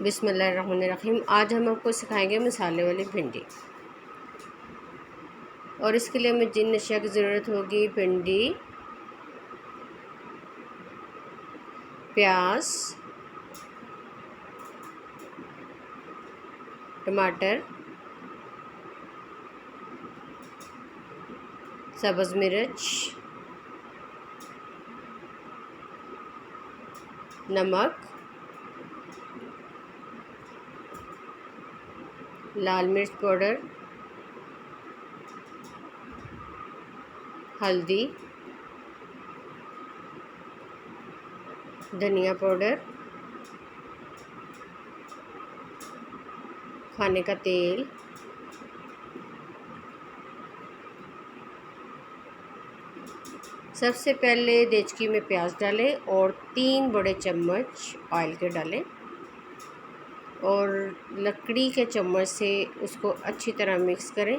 बिस्मिल्लाहिर्रहमानिर्रहीम। आज हम आपको सिखाएंगे मसाले वाली भिंडी। और इसके लिए हमें जिन अशिया की ज़रूरत होगी: भिंडी, प्याज, टमाटर, सब्ज़ मिर्च, नमक, लाल मिर्च पाउडर, हल्दी, धनिया पाउडर, खाने का तेल, सबसे पहले देचकी में प्याज डालें और 3 बड़े चम्मच ऑयल के डालें और लकड़ी के चम्मच से उसको अच्छी तरह मिक्स करें।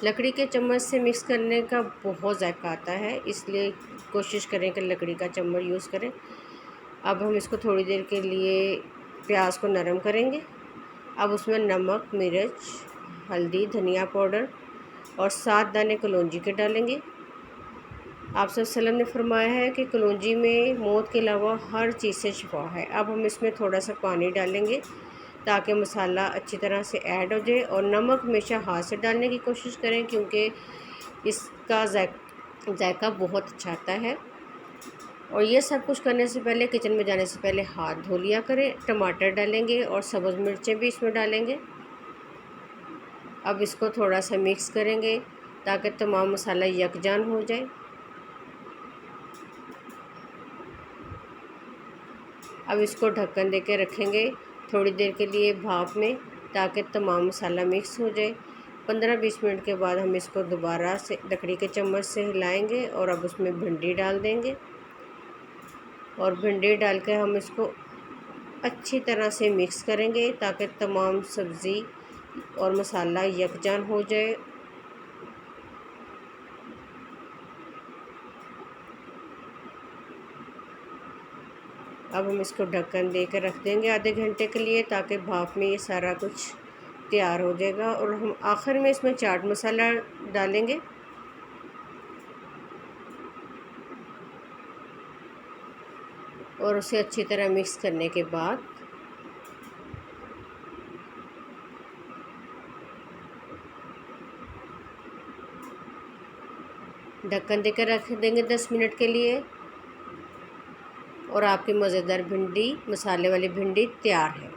लकड़ी के चम्मच से मिक्स करने का बहुत जायका आता है, इसलिए कोशिश करें कि लकड़ी का चम्मच यूज़ करें। अब हम इसको थोड़ी देर के लिए प्याज को नरम करेंगे। अब उसमें नमक, मिर्च, हल्दी, धनिया पाउडर और 7 दाने कलौंजी के डालेंगे। आप सल्लल्लाहु ने फरमाया है कि कलौंजी में मौत के अलावा हर चीज़ से शिफा है। अब हम इसमें थोड़ा सा पानी डालेंगे ताकि मसाला अच्छी तरह से ऐड हो जाए। और नमक हमेशा हाथ से डालने की कोशिश करें क्योंकि इसका जायका बहुत अच्छा आता है। और ये सब कुछ करने से पहले, किचन में जाने से पहले हाथ धो लिया करें। टमाटर डालेंगे और सब्ज़ मिर्चें भी इसमें डालेंगे। अब इसको थोड़ा सा मिक्स करेंगे ताकि तमाम मसाला यकजान हो जाए। अब इसको ढक्कन दे के रखेंगे थोड़ी देर के लिए भाप में ताकि तमाम मसाला मिक्स हो जाए। 15-20 मिनट के बाद हम इसको दोबारा से लकड़ी के चम्मच से हिलाएंगे और अब उसमें भिंडी डाल देंगे। और भिंडी डाल के हम इसको अच्छी तरह से मिक्स करेंगे ताकि तमाम सब्ज़ी और मसाला यकजान हो जाए। अब हम इसको ढक्कन दे कर रख देंगे आधे घंटे के लिए ताकि भाप में ये सारा कुछ तैयार हो जाएगा। और हम आखिर में इसमें चाट मसाला डालेंगे। और उसे अच्छी तरह मिक्स करने के बाद ढक्कन देकर रख देंगे 10 मिनट के लिए। और आपकी मज़ेदार भिंडी, मसाले वाली भिंडी तैयार है।